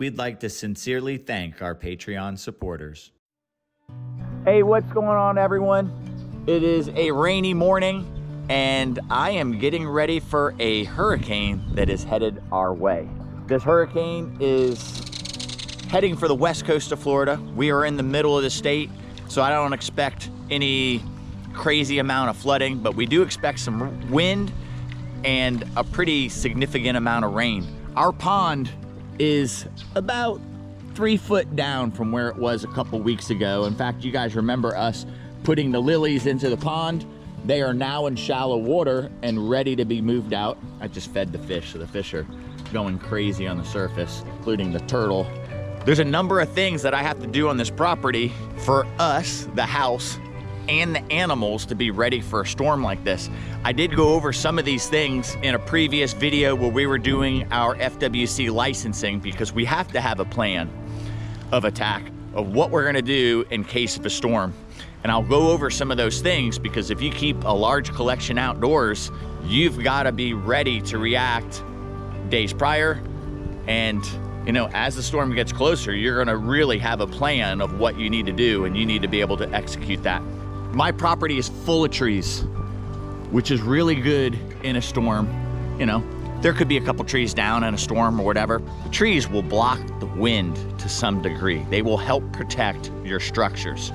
we'd like to sincerely thank our Patreon supporters. Hey, what's going on, everyone? It is a rainy morning, and I am getting ready for a hurricane that is headed our way. This hurricane is heading for the west coast of Florida. We are in the middle of the state, so I don't expect any crazy amount of flooding, but we do expect some wind and a pretty significant amount of rain. Our pond is about 3 foot down from where it was a couple weeks ago. In fact, you guys remember us putting the lilies into the pond. They are now in shallow water and ready to be moved out. I just fed the fish, so the fish are going crazy on the surface, including the turtle. There's a number of things that I have to do on this property for us, the house, and the animals to be ready for a storm like this. I did go over some of these things in a previous video where we were doing our FWC licensing, because we have to have a plan of attack of what we're gonna do in case of a storm. And I'll go over some of those things, because if you keep a large collection outdoors, you've gotta be ready to react days prior. And you know, as the storm gets closer, you're gonna really have a plan of what you need to do, and you need to be able to execute that. My property is full of trees, which is really good in a storm. You know, there could be a couple trees down in a storm or whatever. The trees will block the wind to some degree. They will help protect your structures.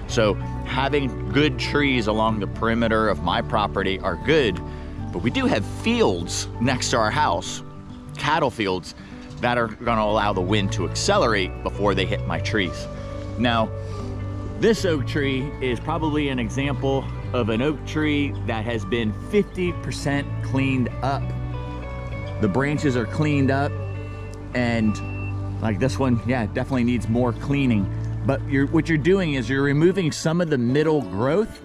So having good trees along the perimeter of my property are good, but we do have fields next to our house, cattle fields, that are gonna allow the wind to accelerate before they hit my trees. Now, this oak tree is probably an example of an oak tree that has been 50% cleaned up. The branches are cleaned up, and like this one, yeah, it definitely needs more cleaning. But what you're doing is you're removing some of the middle growth.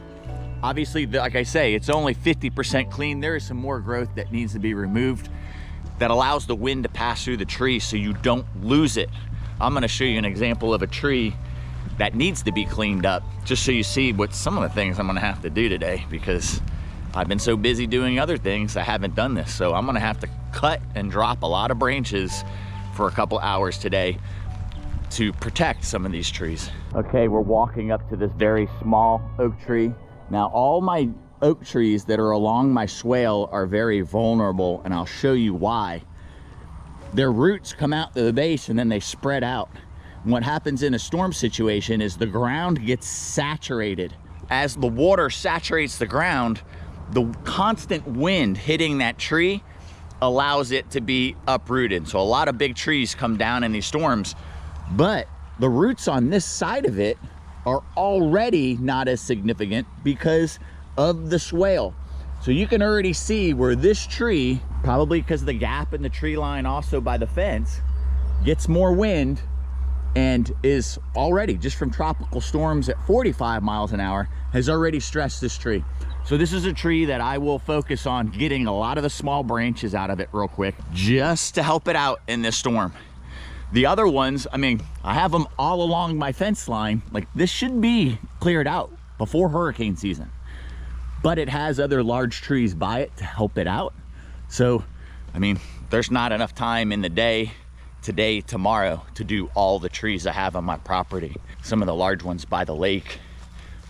Obviously, like I say, it's only 50% clean. There is some more growth that needs to be removed that allows the wind to pass through the tree so you don't lose it. I'm gonna show you an example of a tree that needs to be cleaned up, just so you see what some of the things I'm gonna have to do today, because I've been so busy doing other things, I haven't done this. So I'm gonna have to cut and drop a lot of branches for a couple hours today to protect some of these trees. Okay, we're walking up to this very small oak tree. Now, all my oak trees that are along my swale are very vulnerable, and I'll show you why. Their roots come out to the base and then they spread out. What happens in a storm situation is the ground gets saturated. As the water saturates the ground, the constant wind hitting that tree allows it to be uprooted. So a lot of big trees come down in these storms, but the roots on this side of it are already not as significant because of the swale. So you can already see where this tree, probably because of the gap in the tree line also by the fence, gets more wind and is already, just from tropical storms at 45 miles an hour, has already stressed this tree. So this is a tree that I will focus on getting a lot of the small branches out of it real quick, just to help it out in this storm. The other ones, I mean, I have them all along my fence line. Like, this should be cleared out before hurricane season, but it has other large trees by it to help it out. So, I mean, there's not enough time in the day, today, tomorrow, to do all the trees I have on my property. Some of the large ones by the lake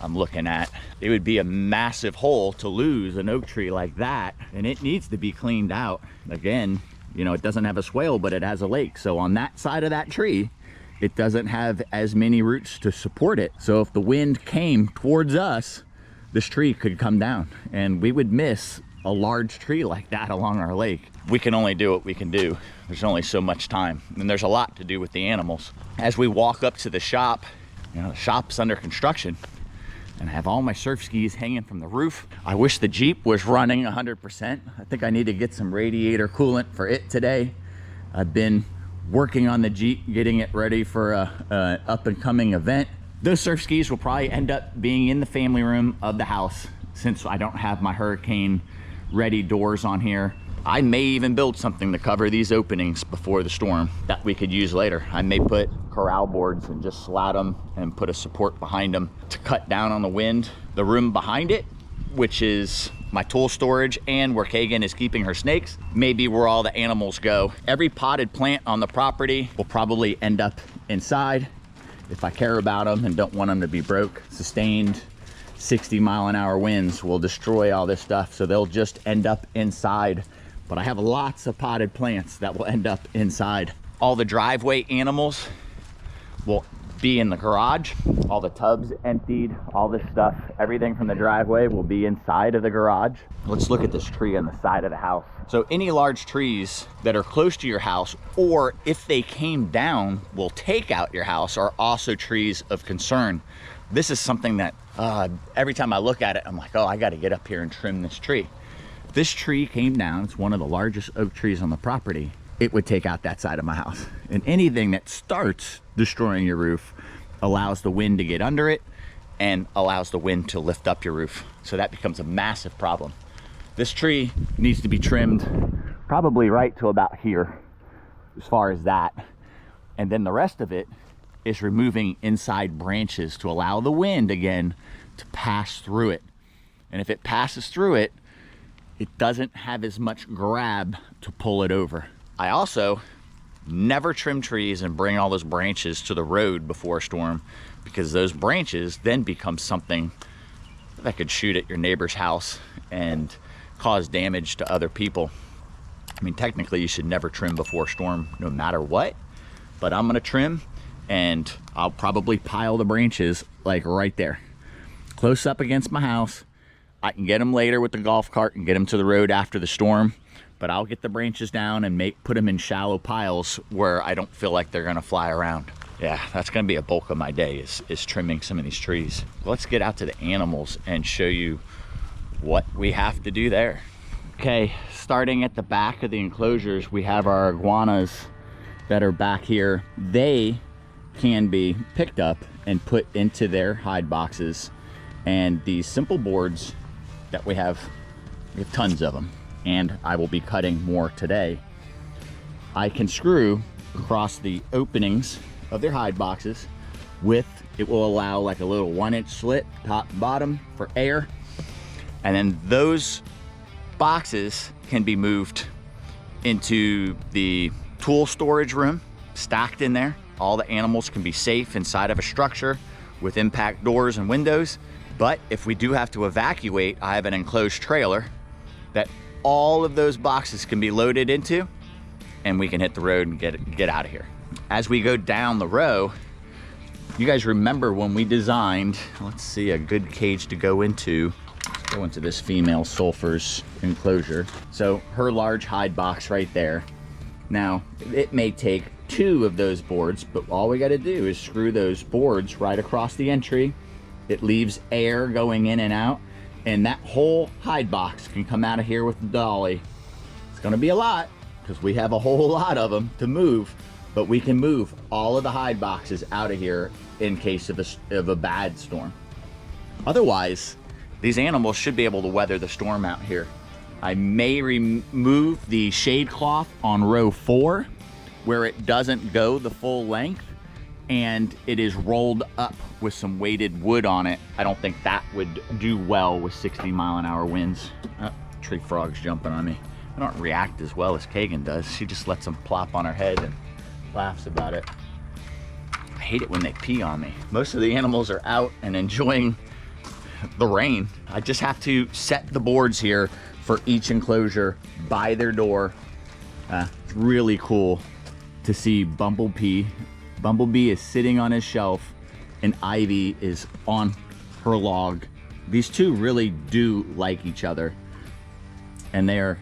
I'm looking at. It would be a massive hole to lose an oak tree like that, and it needs to be cleaned out. Again, you know, it doesn't have a swale, but it has a lake. So on that side of that tree, it doesn't have as many roots to support it. So if the wind came towards us, this tree could come down, and we would miss a large tree like that along our lake. We can only do what we can do. There's only so much time, and there's a lot to do with the animals. As we walk up to the shop, you know, the shop's under construction, and I have all my surf skis hanging from the roof. I wish the Jeep was running 100%. I think I need to get some radiator coolant for it today. I've been working on the Jeep, getting it ready for a up and coming event. Those surf skis will probably end up being in the family room of the house, since I don't have my hurricane ready doors on here. I may even build something to cover these openings before the storm that we could use later. I may put corral boards and just slat them and put a support behind them to cut down on the wind. The room behind it, which is my tool storage and where Kagan is keeping her snakes, maybe where all the animals go. Every potted plant on the property will probably end up inside if I care about them and don't want them to be broke. Sustained 60-mile-an-hour winds will destroy all this stuff, so they'll just end up inside. But I have lots of potted plants that will end up inside. All the driveway animals will be in the garage. All the tubs emptied, all this stuff, everything from the driveway will be inside of the garage. Let's look at this tree on the side of the house. So any large trees that are close to your house, or if they came down, will take out your house, are also trees of concern. This is something that every time I look at it, I'm like, oh, I gotta get up here and trim this tree. This tree came down, it's one of the largest oak trees on the property. It would take out that side of my house. And anything that starts destroying your roof allows the wind to get under it and allows the wind to lift up your roof. So that becomes a massive problem. This tree needs to be trimmed probably right to about here, as far as that. And then the rest of it is removing inside branches to allow the wind again to pass through it. And if it passes through it, it doesn't have as much grab to pull it over. I also never trim trees and bring all those branches to the road before a storm, because those branches then become something that could shoot at your neighbor's house and cause damage to other people. I mean, technically you should never trim before a storm no matter what, but I'm gonna trim and I'll probably pile the branches like right there, close up against my house. I can get them later with the golf cart and get them to the road after the storm. But I'll get the branches down and put them in shallow piles where I don't feel like they're gonna fly around. Yeah, that's gonna be a bulk of my day is trimming some of these trees. Let's get out to the animals and show you what we have to do there. Okay, starting at the back of the enclosures, we have our iguanas that are back here. They can be picked up and put into their hide boxes. And these simple boards that we have tons of them. And I will be cutting more today. I can screw across the openings of their hide boxes it will allow like a little 1-inch slit, top and bottom, for air. And then those boxes can be moved into the tool storage room, stacked in there. All the animals can be safe inside of a structure with impact doors and windows. But if we do have to evacuate, I have an enclosed trailer that all of those boxes can be loaded into, and we can hit the road and get out of here. As we go down the row, you guys remember when we designed, let's see, a good cage to go into. Let's go into this female sulfur's enclosure. So her large hide box right there. Now, it may take 2 of those boards, but all we gotta do is screw those boards right across the entry. It leaves air going in and out, and that whole hide box can come out of here with the dolly. It's gonna be a lot, because we have a whole lot of them to move, but we can move all of the hide boxes out of here in case of a bad storm. Otherwise, these animals should be able to weather the storm out here. I may remove the shade cloth on row 4, where it doesn't go the full length, and it is rolled up with some weighted wood on it. I don't think that would do well with 60-mile-an-hour winds. Tree frog's jumping on me. I don't react as well as Kagan does. She just lets them plop on her head and laughs about it. I hate it when they pee on me. Most of the animals are out and enjoying the rain. I just have to set the boards here for each enclosure by their door. It's really cool to see Bumblebee. Bumblebee is sitting on his shelf and Ivy is on her log. These two really do like each other, and they're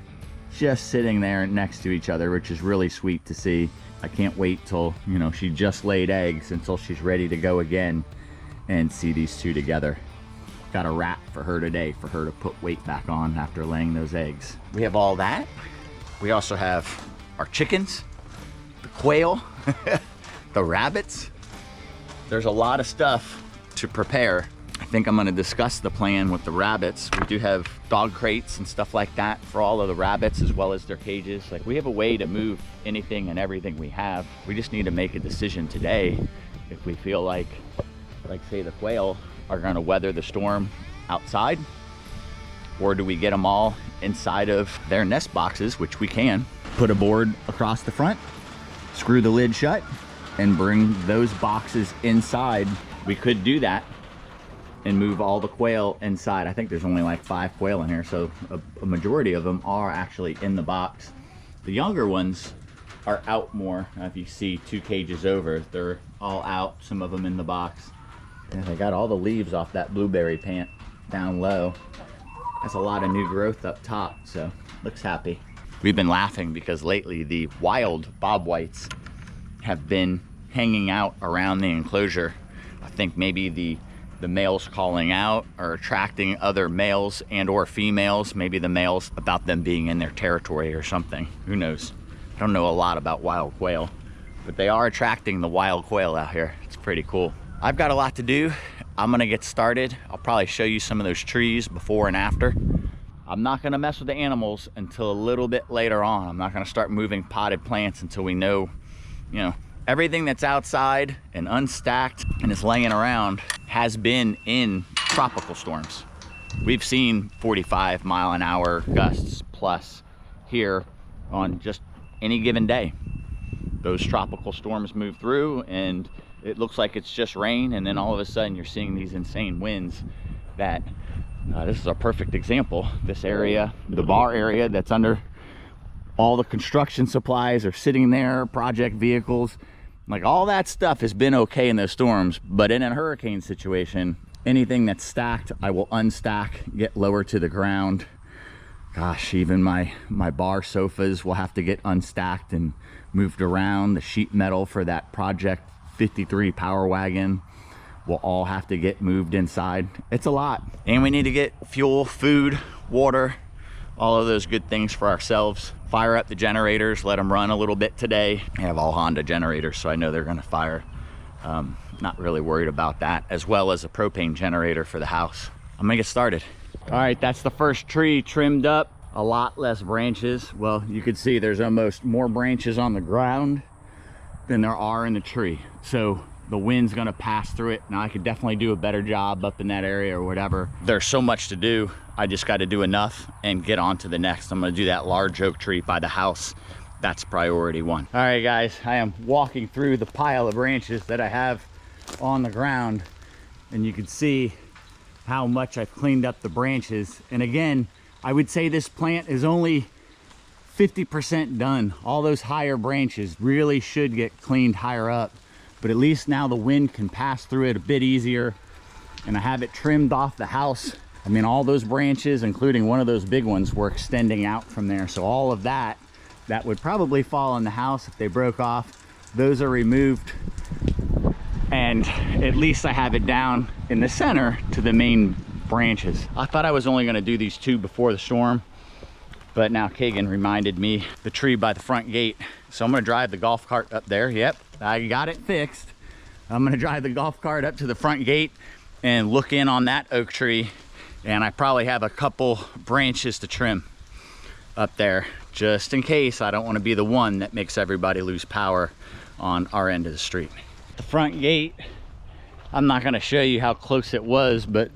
just sitting there next to each other, which is really sweet to see. I can't wait till, she just laid eggs, until she's ready to go again and see these two together. Got a wrap for her today for her to put weight back on after laying those eggs. We have all that. We also have our chickens, the quail, the rabbits. There's a lot of stuff to prepare. I think I'm gonna discuss the plan with the rabbits. We do have dog crates and stuff like that for all of the rabbits, as well as their cages. Like, we have a way to move anything and everything we have. We just need to make a decision today if we feel like say the quail are gonna weather the storm outside, or do we get them all inside of their nest boxes, which we can. Put a board across the front, screw the lid shut, and bring those boxes inside. We could do that and move all the quail inside. I think there's only like 5 quail in here, so a majority of them are actually in the box. The younger ones are out more. If you see 2 cages over, they're all out, some of them in the box. And they got all the leaves off that blueberry plant down low. That's a lot of new growth up top, so looks happy. We've been laughing because lately the wild bobwhites have been hanging out around the enclosure. I think maybe the males calling out or attracting other males and or females, maybe the males about them being in their territory or something. Who knows? I don't know a lot about wild quail, but they are attracting the wild quail out here. It's pretty cool. I've got a lot to do. I'm gonna get started. I'll probably show you some of those trees before and after. I'm not gonna mess with the animals until a little bit later on. I'm not gonna start moving potted plants until we know, you know, everything that's outside and unstacked and is laying around has been in tropical storms. We've seen 45-mile-an-hour gusts plus here on just any given day. Those tropical storms move through and it looks like it's just rain, and then all of a sudden you're seeing these insane winds that, this is a perfect example. This area, the bar area that's under all the construction supplies are sitting there, project vehicles, like all that stuff has been okay in those storms. But in a hurricane situation, anything that's stacked, I will unstack, get lower to the ground. Gosh, even my bar sofas will have to get unstacked and moved around. The sheet metal for that Project 53 power wagon will all have to get moved inside. It's a lot. And we need to get fuel, food, water, all of those good things for ourselves. Fire up the generators, let them run a little bit today. I have all Honda generators, so I know they're gonna fire. Not really worried about that, as well as a propane generator for the house. I'm gonna get started. All right, that's the first tree trimmed up. A lot less branches. Well, you can see there's almost more branches on the ground than there are in the tree. So the wind's gonna pass through it. Now I could definitely do a better job up in that area or whatever. There's so much to do. I just got to do enough and get on to the next. I'm gonna do that large oak tree by the house. That's priority 1. All right, guys, I am walking through the pile of branches that I have on the ground, and you can see how much I've cleaned up the branches. And again, I would say this plant is only 50% done. All those higher branches really should get cleaned higher up, but at least now the wind can pass through it a bit easier, and I have it trimmed off the house. I mean, all those branches, including one of those big ones, were extending out from there. So all of that would probably fall in the house if they broke off. Those are removed, and at least I have it down in the center to the main branches. I thought I was only gonna do these 2 before the storm, but now Kagan reminded me the tree by the front gate. So I'm gonna drive the golf cart up there. Yep, I got it fixed. I'm gonna drive the golf cart up to the front gate and look in on that oak tree. And I probably have a couple branches to trim up there, just in case I don't wanna be the one that makes everybody lose power on our end of the street. The front gate, I'm not gonna show you how close it was, but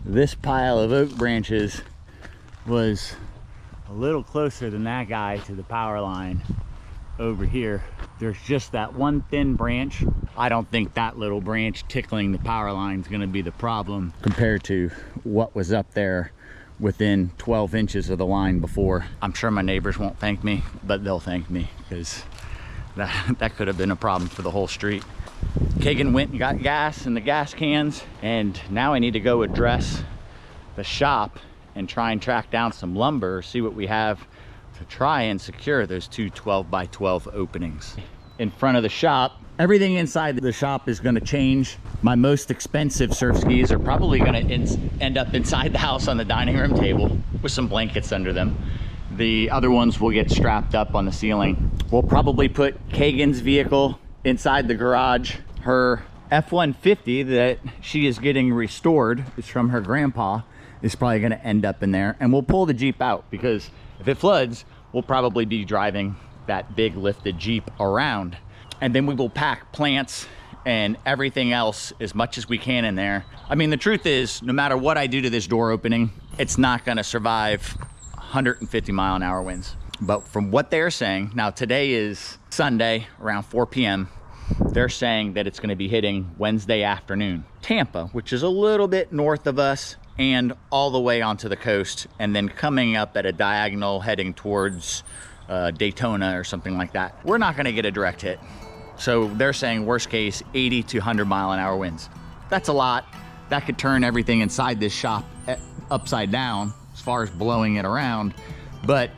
this pile of oak branches was a little closer than that guy to the power line over here. There's just that one thin branch. I don't think that little branch tickling the power line is gonna be the problem compared to what was up there within 12 inches of the line before. I'm sure my neighbors won't thank me, but they'll thank me, because that could have been a problem for the whole street. Kagan went and got gas in the gas cans, and now I need to go address the shop and try and track down some lumber, see what we have to try and secure those 2 12x12 openings. In front of the shop, everything inside the shop is gonna change. My most expensive surf skis are probably gonna end up inside the house on the dining room table with some blankets under them. The other ones will get strapped up on the ceiling. We'll probably put Kagan's vehicle inside the garage. Her F-150 that she is getting restored, is from her grandpa, is probably gonna end up in there. And we'll pull the Jeep out, because if it floods, we'll probably be driving that big lifted Jeep around. And then we will pack plants and everything else as much as we can in there. I mean, the truth is, no matter what I do to this door opening, it's not gonna survive 150 mile an hour winds. But from what they're saying, now today is Sunday around 4 p.m. They're saying that it's gonna be hitting Wednesday afternoon. Tampa, which is a little bit north of us, and all the way onto the coast, and then coming up at a diagonal heading towards Daytona or something like that. We're not gonna get a direct hit. So they're saying worst case 80 to 100 mile an hour winds. That's a lot. That could turn everything inside this shop upside down as far as blowing it around, but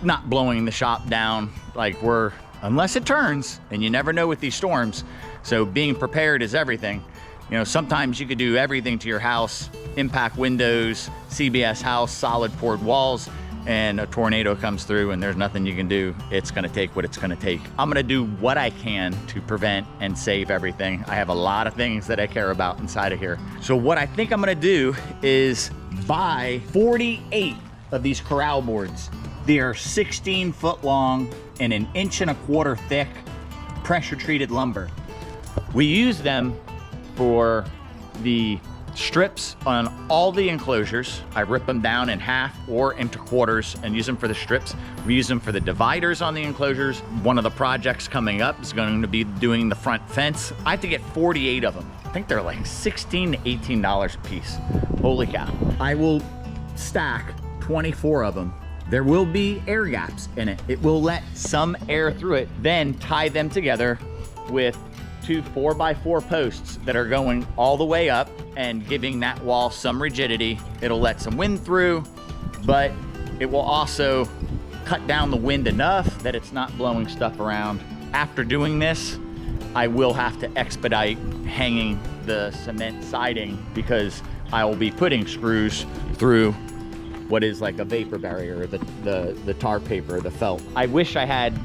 not blowing the shop down like unless it turns, and you never know with these storms. So being prepared is everything. You know, sometimes you could do everything to your house, impact windows, CBS house, solid poured walls, and a tornado comes through and there's nothing you can do. It's gonna take what it's gonna take. I'm gonna do what I can to prevent and save everything. I have a lot of things that I care about inside of here. So what I think I'm gonna do is buy 48 of these corral boards. They are 16 foot long and 1.25 inches thick, pressure treated lumber. We use them for the strips on all the enclosures. I rip them down in half or into quarters and use them for the strips. We use them for the dividers on the enclosures. One of the projects coming up is going to be doing the front fence. I have to get 48 of them. I think they're like $16 to $18 a piece. Holy cow. I will stack 24 of them. There will be air gaps in it. It will let some air through it, then tie them together with 2 4x4 posts that are going all the way up and giving that wall some rigidity. It'll let some wind through, but it will also cut down the wind enough that it's not blowing stuff around. After doing this, I will have to expedite hanging the cement siding because I will be putting screws through what is like a vapor barrier, the tar paper, the felt. I wish I had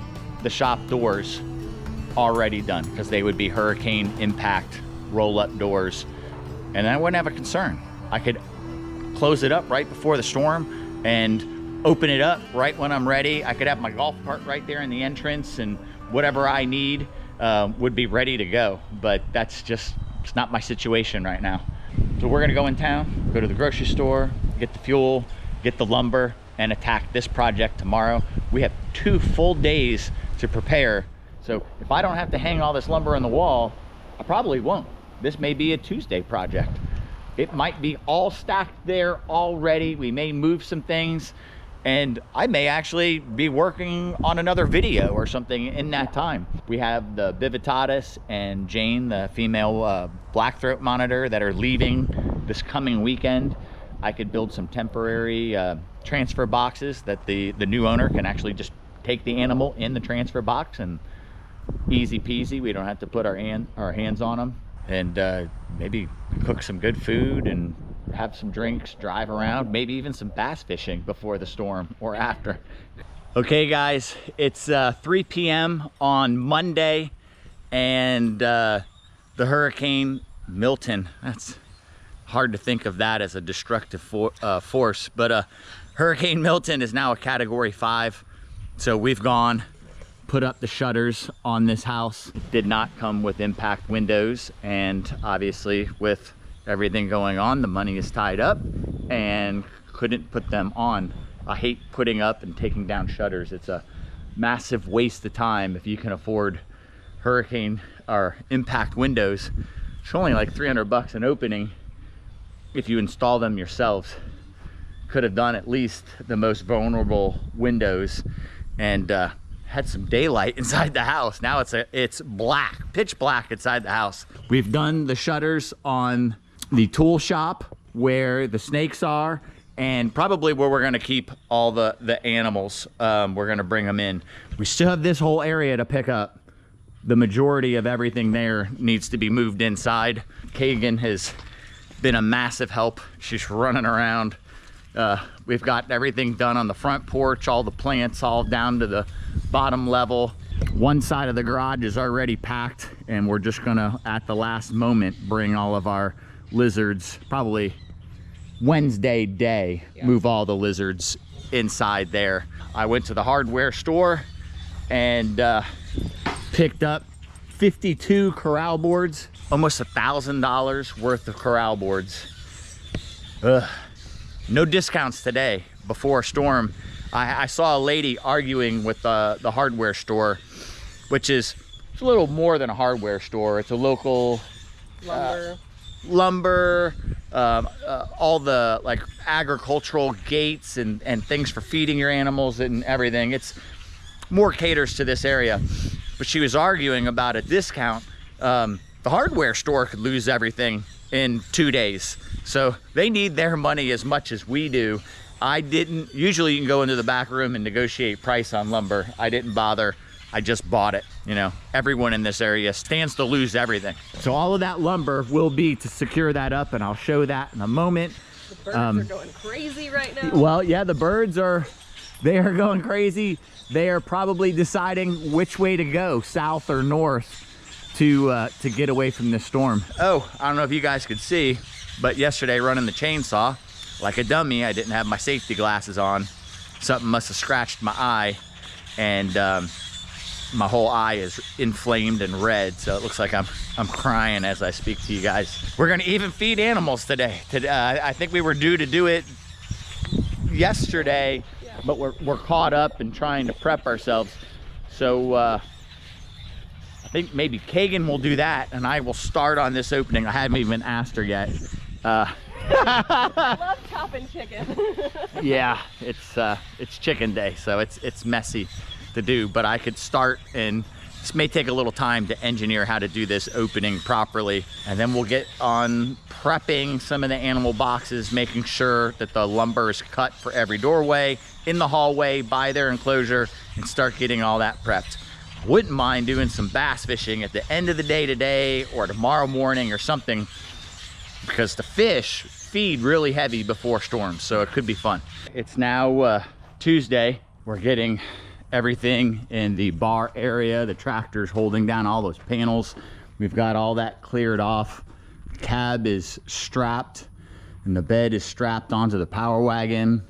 the shop doors already done because they would be hurricane impact roll-up doors, and I wouldn't have a concern. I could close it up right before the storm and open it up right when I'm ready. I could have my golf cart right there in the entrance, and whatever I need would be ready to go. But that's just, it's not my situation right now. So we're gonna go in town, go to the grocery store, get the fuel, get the lumber, and attack this project tomorrow. We have 2 full days to prepare. So if I don't have to hang all this lumber on the wall, I probably won't. This may be a Tuesday project. It might be all stacked there already. We may move some things, and I may actually be working on another video or something in that time. We have the Bivitatis and Jane, the female blackthroat monitor, that are leaving this coming weekend. I could build some temporary transfer boxes that the new owner can actually just take the animal in the transfer box, and easy peasy. We don't have to put our hands on them, and maybe cook some good food and have some drinks, drive around, maybe even some bass fishing before the storm or after. Okay guys, it's 3 p.m. on Monday, and the Hurricane Milton, that's hard to think of that as a destructive force, but Hurricane Milton is now a Category 5. So we've gone, put up the shutters on this house. It did not come with impact windows, and obviously with everything going on, the money is tied up and couldn't put them on. I hate putting up and taking down shutters. It's a massive waste of time. If you can afford hurricane or impact windows, it's only like 300 bucks an opening if you install them yourselves. Could have done at least the most vulnerable windows and had some daylight inside the house. Now it's black, pitch black inside the house. We've done the shutters on the tool shop where the snakes are, and probably where we're gonna keep all the animals. We're gonna bring them in. We still have this whole area to pick up. The majority of everything there needs to be moved inside. Kagan has been a massive help. She's running around. We've got everything done on the front porch, all the plants all down to the bottom level. One side of the garage is already packed, and we're just gonna, at the last moment, bring all of our lizards, probably Wednesday day, move all the lizards inside there. I went to the hardware store and picked up 52 corral boards, almost $1,000 worth of corral boards. No discounts today before a storm. I saw a lady arguing with the hardware store, which is it's a little more than a hardware store. It's a local lumber, all the like agricultural gates and things for feeding your animals and everything. It's more caters to this area. But she was arguing about a discount. The hardware store could lose everything in 2 days. So they need their money as much as we do. I didn't. Usually you can go into the back room and negotiate price on lumber. I didn't bother. I just bought it. You know, everyone in this area stands to lose everything. So all of that lumber will be to secure that up, and I'll show that in a moment. The birds are going crazy right now. Well, yeah, the birds are going crazy. They are probably deciding which way to go, south or north, to get away from this storm. Oh, I don't know if you guys could see, but yesterday running the chainsaw, like a dummy, I didn't have my safety glasses on. Something must have scratched my eye, and my whole eye is inflamed and red, so it looks like I'm crying as I speak to you guys. We're gonna even feed animals today. I think we were due to do it yesterday, but we're caught up in trying to prep ourselves. So I think maybe Kagan will do that, and I will start on this opening. I haven't even asked her yet. I love chopping chicken. Yeah, it's chicken day, so it's messy to do, but I could start, and this may take a little time to engineer how to do this opening properly, and then we'll get on prepping some of the animal boxes, making sure that the lumber is cut for every doorway, in the hallway, by their enclosure, and start getting all that prepped. Wouldn't mind doing some bass fishing at the end of the day today or tomorrow morning or something, because the fish feed really heavy before storms, so it could be fun. It's now Tuesday. We're getting everything in the bar area. The tractor's holding down all those panels. We've got all that cleared off. The cab is strapped and the bed is strapped onto the power wagon.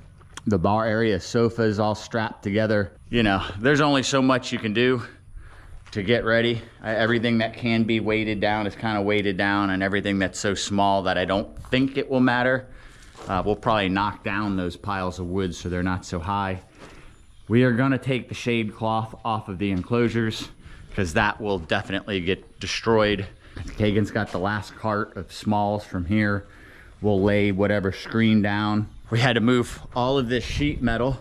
The bar area sofa is all strapped together. You know, there's only so much you can do to get ready. Everything that can be weighted down is kind of weighted down, and everything that's so small that I don't think it will matter, we'll probably knock down those piles of wood so they're not so high. We are gonna take the shade cloth off of the enclosures because that will definitely get destroyed. Kagan's got the last cart of smalls from here. We'll lay whatever screen down. We had to move all of this sheet metal,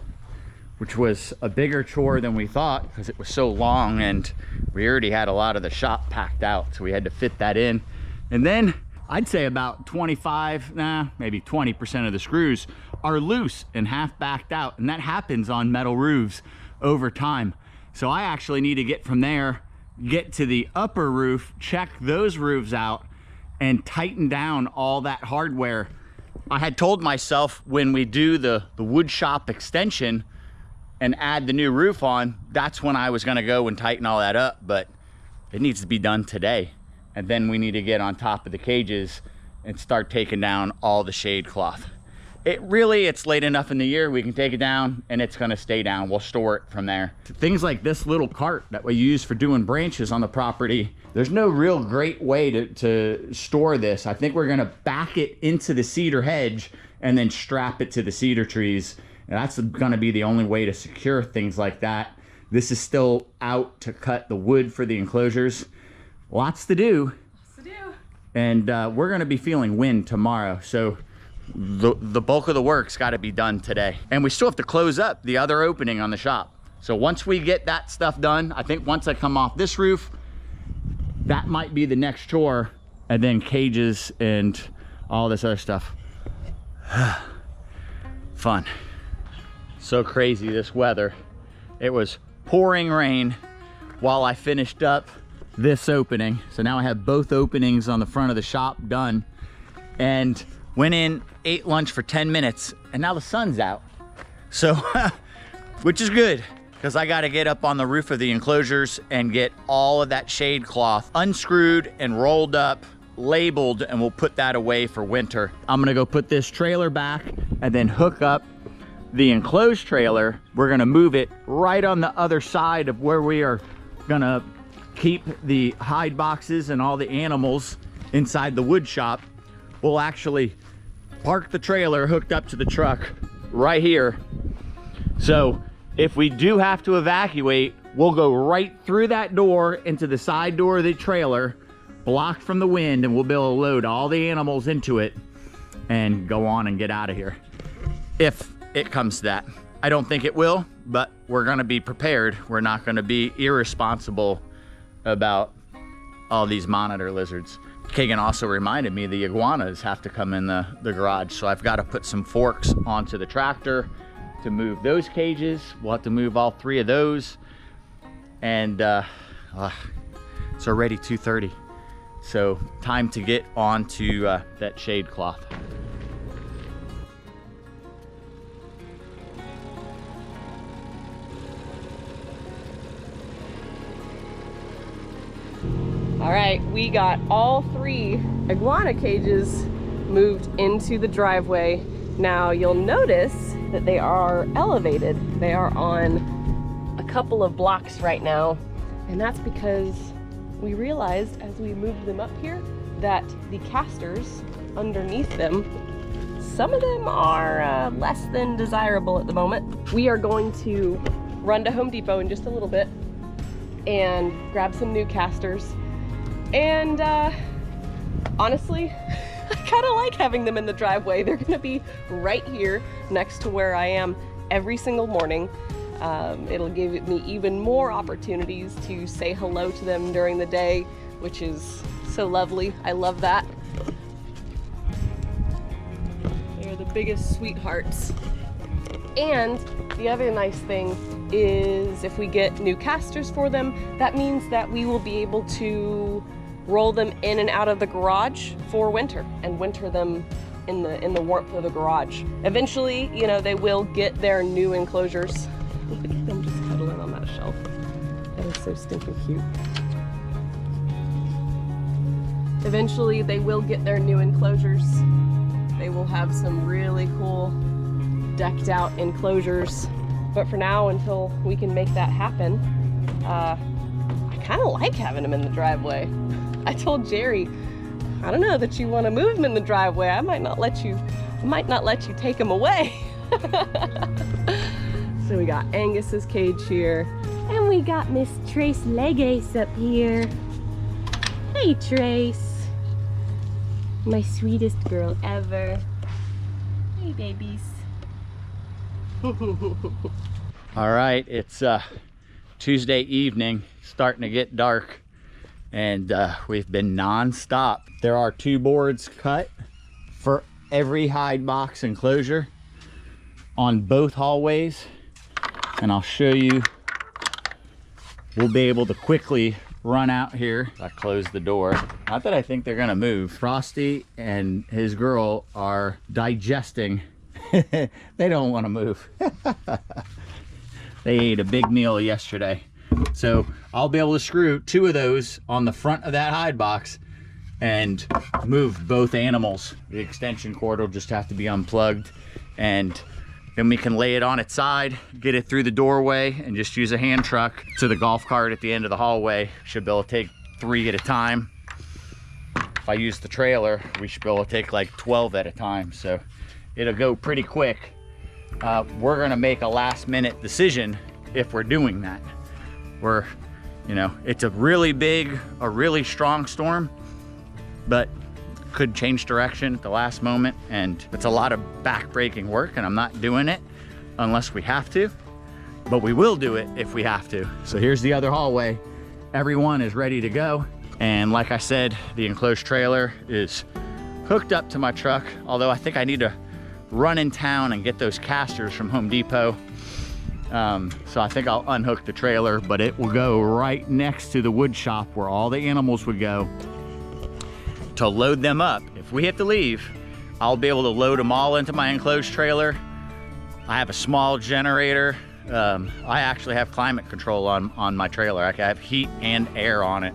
which was a bigger chore than we thought because it was so long, and we already had a lot of the shop packed out, so we had to fit that in. And then I'd say about 20% of the screws are loose and half backed out, and that happens on metal roofs over time. So I actually need to get from there, get to the upper roof, check those roofs out, and tighten down all that hardware. I had told myself when we do the wood shop extension and add the new roof on, that's when I was gonna go and tighten all that up, but it needs to be done today. And then we need to get on top of the cages and start taking down all the shade cloth. It's late enough in the year we can take it down, and it's gonna stay down. We'll store it from there. Things like this little cart that we use for doing branches on the property, there's no real great way to store this. I think we're gonna back it into the cedar hedge and then strap it to the cedar trees. And that's gonna be the only way to secure things like that. This is still out to cut the wood for the enclosures. Lots to do. And we're gonna be feeling wind tomorrow, so the bulk of the work's gotta be done today. And we still have to close up the other opening on the shop. So once we get that stuff done, I think once I come off this roof, that might be the next chore, and then cages and all this other stuff. Fun. So crazy, this weather. It was pouring rain while I finished up this opening. So now I have both openings on the front of the shop done, and went in, ate lunch for 10 minutes, and now the sun's out. So, which is good, because I gotta get up on the roof of the enclosures and get all of that shade cloth unscrewed and rolled up, labeled, and we'll put that away for winter. I'm gonna go put this trailer back and then hook up the enclosed trailer. We're gonna move it right on the other side of where we are gonna keep the hide boxes and all the animals inside the wood shop. We'll actually parked the trailer hooked up to the truck right here. So if we do have to evacuate, we'll go right through that door into the side door of the trailer, blocked from the wind, and we'll be able to load all the animals into it and go on and get out of here. If it comes to that. I don't think it will, but we're gonna be prepared. We're not gonna be irresponsible about all these monitor lizards. Kagan also reminded me the iguanas have to come in the garage, so I've got to put some forks onto the tractor to move those cages. We'll have to move all 3 of those, and it's already 2:30, so time to get onto that shade cloth. All right, we got all 3 iguana cages moved into the driveway. Now you'll notice that they are elevated. They are on a couple of blocks right now, and that's because we realized as we moved them up here that the casters underneath them, some of them are less than desirable at the moment. We are going to run to Home Depot in just a little bit and grab some new casters. And honestly, I kind of like having them in the driveway. They're gonna be right here next to where I am every single morning. It'll give me even more opportunities to say hello to them during the day, which is so lovely. I love that. They're the biggest sweethearts. And the other nice thing is if we get new casters for them, that means that we will be able to roll them in and out of the garage for winter and winter them in the warmth of the garage. Eventually, you know, they will get their new enclosures. Look at them just cuddling on that shelf. That is so stinking cute. Eventually, they will get their new enclosures. They will have some really cool decked out enclosures. But for now, until we can make that happen, I kind of like having them in the driveway. I told Jerry, I don't know that you want to move them in the driveway. I might not let you take them away. So we got Angus's cage here. And we got Miss Trace Legace up here. Hey Trace. My sweetest girl ever. Hey babies. All right, it's Tuesday evening, starting to get dark, and we've been non-stop. There are 2 boards cut for every hide box enclosure on both hallways, and I'll show you. We'll be able to quickly run out here. I close the door. Not that I think they're gonna move. Frosty and his girl are digesting. They don't want to move. They ate a big meal yesterday. So I'll be able to screw 2 of those on the front of that hide box and move both animals. The extension cord will just have to be unplugged, and then we can lay it on its side, get it through the doorway, and just use a hand truck to the golf cart at the end of the hallway. Should be able to take 3 at a time. If I use the trailer, we should be able to take like 12 at a time. So it'll go pretty quick. We're gonna make a last minute decision if we're doing that. It's a really big, a really strong storm, but could change direction at the last moment, and it's a lot of back-breaking work, and I'm not doing it unless we have to, but we will do it if we have to. So here's the other hallway. Everyone is ready to go, and like I said, the enclosed trailer is hooked up to my truck, although I think I need to run in town and get those casters from Home Depot. So I think I'll unhook the trailer, but it will go right next to the wood shop where all the animals would go to load them up. If we have to leave, I'll be able to load them all into my enclosed trailer. I have a small generator. I actually have climate control on my trailer. I have heat and air on it.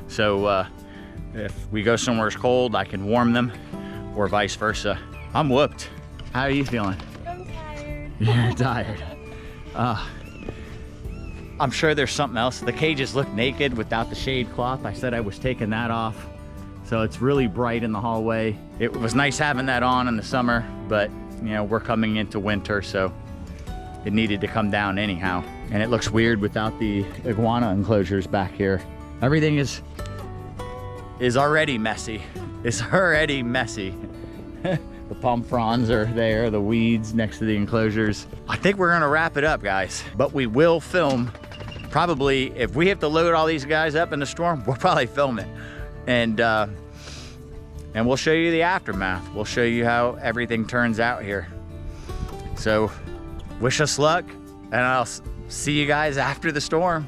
So if we go somewhere it's cold, I can warm them, or vice versa. I'm whooped. How are you feeling? I'm tired. You're tired. I'm sure there's something else. The cages look naked without the shade cloth. I said I was taking that off. So it's really bright in the hallway. It was nice having that on in the summer, but you know, we're coming into winter, so it needed to come down anyhow. And it looks weird without the iguana enclosures back here. Everything is already messy. It's already messy. The palm fronds are there, the weeds next to the enclosures. I think we're gonna wrap it up, guys, but we will film. Probably, if we have to load all these guys up in the storm, we'll probably film it. And we'll show you the aftermath. We'll show you how everything turns out here. So wish us luck, and I'll see you guys after the storm.